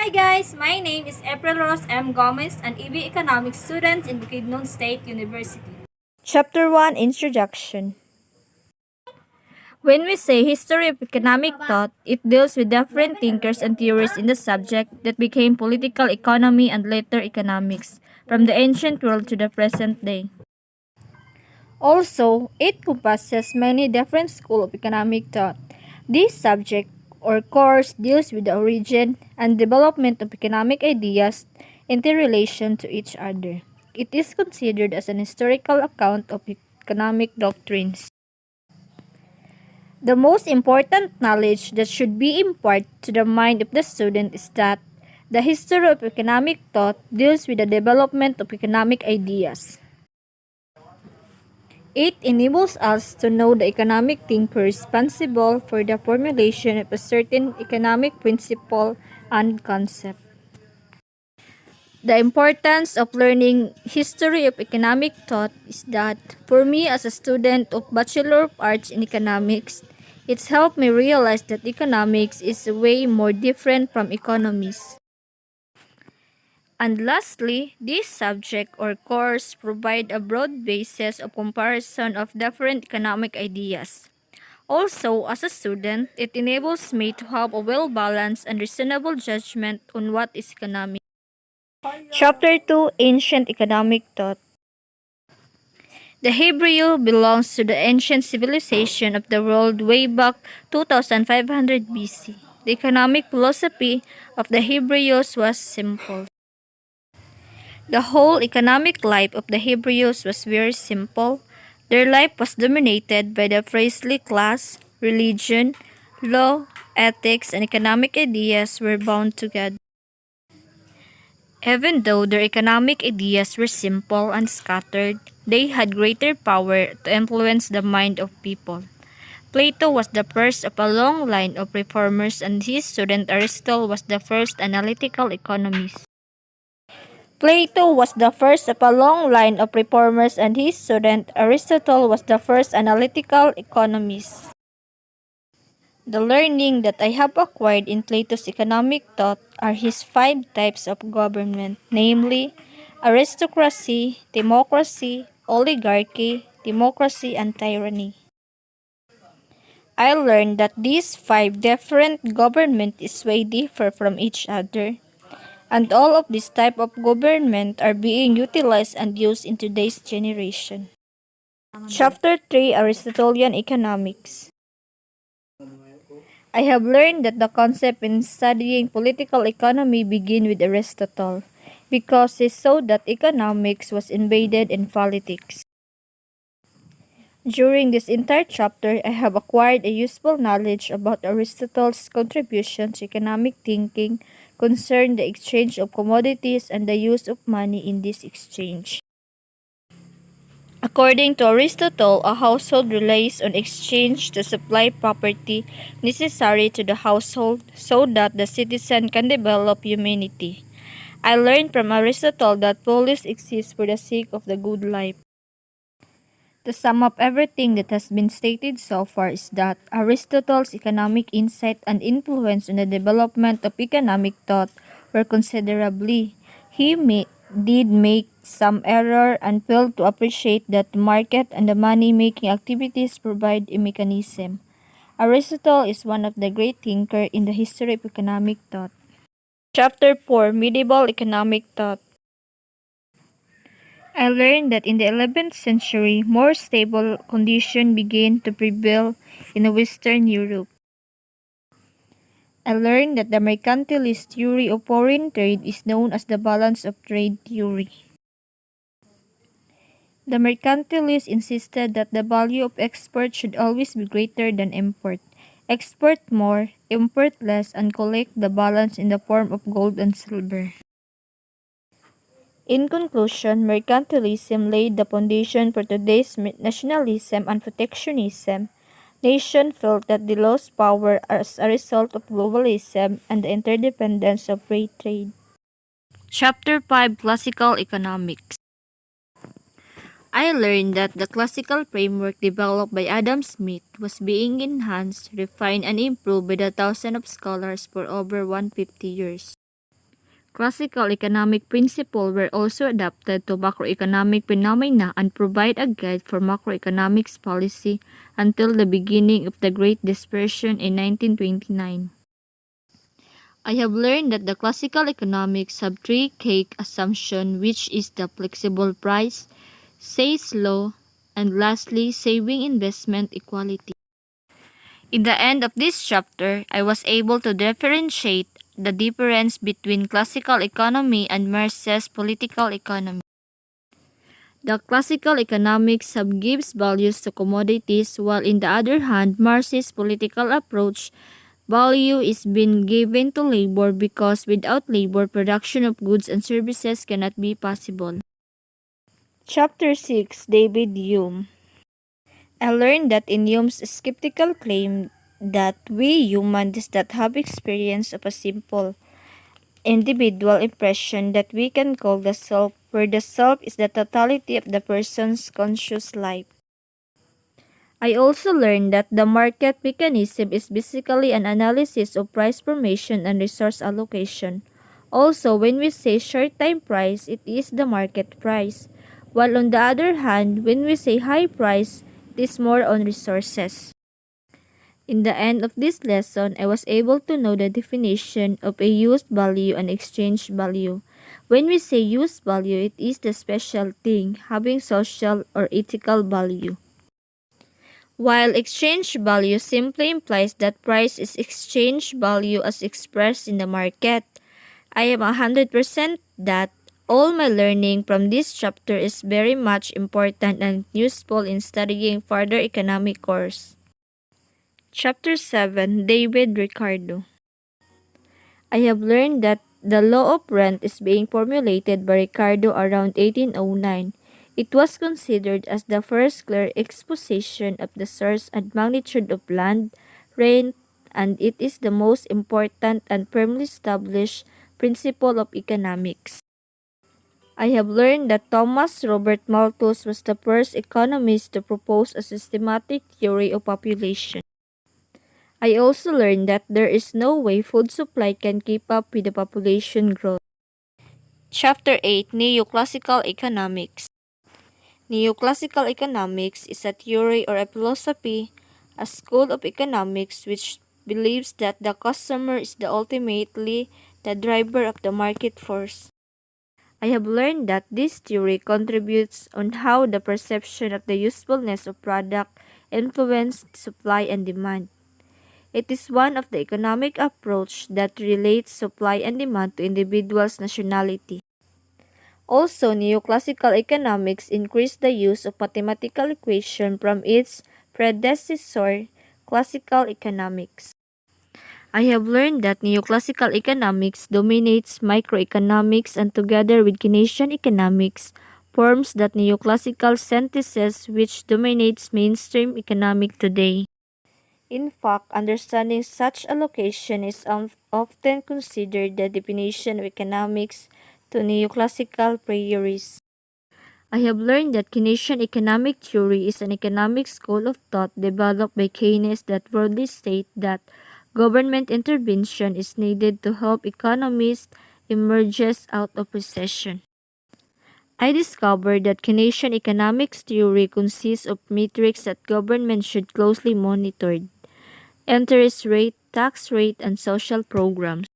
Hi guys, my name is April Rose M. Gomez, an EB Economics student in Bukidnon State University. Chapter 1 Introduction. When we say history of economic thought, it deals with different thinkers and theories in the subject that became political economy and later economics, from the ancient world to the present day. Also, it encompasses many different schools of economic thought. This subject or course deals with the origin and development of economic ideas in their relation to each other. It is considered as an historical account of economic doctrines. The most important knowledge that should be imparted to the mind of the student is that the history of economic thought deals with the development of economic ideas. It enables us to know the economic thinker responsible for the formulation of a certain economic principle and concept. The importance of learning history of economic thought is that for me as a student of Bachelor of Arts in Economics, it's helped me realize that economics is way more different from economists. And lastly, this subject or course provide a broad basis of comparison of different economic ideas. Also, as a student, it enables me to have a well-balanced and reasonable judgment on what is economic. Chapter 2 Ancient Economic Thought. The Hebrew belongs to the ancient civilization of the world way back 2500 BC. The economic philosophy of the Hebrews was simple. The whole economic life of the Hebrews was very simple. Their life was dominated by the priestly class, religion, law, ethics, and economic ideas were bound together. Even though their economic ideas were simple and scattered, they had greater power to influence the mind of people. Plato was the first of a long line of reformers, and his student Aristotle was the first analytical economist. Plato was the first of a long line of reformers, and his student Aristotle was the first analytical economist. The learning that I have acquired in Plato's economic thought are his 5 types of government, namely aristocracy, democracy, oligarchy, democracy, and tyranny. I learned that these 5 different government is way differ from each other, and all of these type of government are being utilized and used in today's generation. Chapter 3 Aristotelian Economics. I have learned that the concept in studying political economy began with Aristotle because he saw that economics was embedded in politics. During this entire chapter, I have acquired a useful knowledge about Aristotle's contribution to economic thinking concerning the exchange of commodities and the use of money in this exchange. According to Aristotle, a household relies on exchange to supply property necessary to the household so that the citizen can develop humanity. I learned from Aristotle that police exists for the sake of the good life. To sum up everything that has been stated so far is that Aristotle's economic insight and influence on the development of economic thought were considerably. Did make some error and failed to appreciate that the market and the money-making activities provide a mechanism. Aristotle is one of the great thinkers in the history of economic thought. Chapter 4 Medieval Economic Thought. I learned that in the 11th century, more stable conditions began to prevail in Western Europe. I learned that the mercantilist theory of foreign trade is known as the balance of trade theory. The mercantilists insisted that the value of export should always be greater than import. Export more, import less, and collect the balance in the form of gold and silver. In conclusion, mercantilism laid the foundation for today's nationalism and protectionism. Nations felt that they lost power as a result of globalism and the interdependence of free trade. Chapter 5 Classical Economics. I learned that the classical framework developed by Adam Smith was being enhanced, refined, and improved by the thousands of scholars for over 150 years. Classical economic principles were also adapted to macroeconomic phenomena and provide a guide for macroeconomics policy until the beginning of the Great Depression in 1929. I have learned that the classical economics have three key assumptions, which is the flexible price, Say's law, and lastly, saving investment equality. In the end of this chapter, I was able to differentiate the difference between classical economy and Marx's political economy. The classical economics have gives values to commodities, while in the other hand, Marx's political approach value is being given to labor because without labor, production of goods and services cannot be possible. Chapter 6, David Hume. I learned that in Hume's skeptical claim that we humans that have experience of a simple individual impression that we can call the self, where the self is the totality of the person's conscious life. I also learned that the market mechanism is basically an analysis of price formation and resource allocation. Also, when we say short-time price, it is the market price, while on the other hand, when we say high price, it is more on resources. In the end of this lesson, I was able to know the definition of a used value and exchange value. When we say used value, it is the special thing having social or ethical value. While exchange value simply implies that price is exchange value as expressed in the market, I am 100% that all my learning from this chapter is very much important and useful in studying further economic course. Chapter 7, David Ricardo. I have learned that the law of rent is being formulated by Ricardo around 1809. It was considered as the first clear exposition of the source and magnitude of land, rent, and it is the most important and firmly established principle of economics. I have learned that Thomas Robert Malthus was the first economist to propose a systematic theory of population. I also learned that there is no way food supply can keep up with the population growth. Chapter 8, Neoclassical Economics. Neoclassical economics is a theory or a philosophy, a school of economics which believes that the customer is ultimately the driver of the market force. I have learned that this theory contributes on how the perception of the usefulness of product influences supply and demand. It is one of the economic approach that relates supply and demand to individuals' nationality. Also, neoclassical economics increased the use of mathematical equation from its predecessor, classical economics. I have learned that neoclassical economics dominates microeconomics and together with Keynesian economics forms that neoclassical synthesis which dominates mainstream economic today. In fact, understanding such allocation is often considered the definition of economics to neoclassical priorities. I have learned that Keynesian economic theory is an economic school of thought developed by Keynes that broadly states that government intervention is needed to help economies emerge out of recession. I discovered that Keynesian economics theory consists of metrics that government should closely monitor: interest rate, tax rate, and social programs.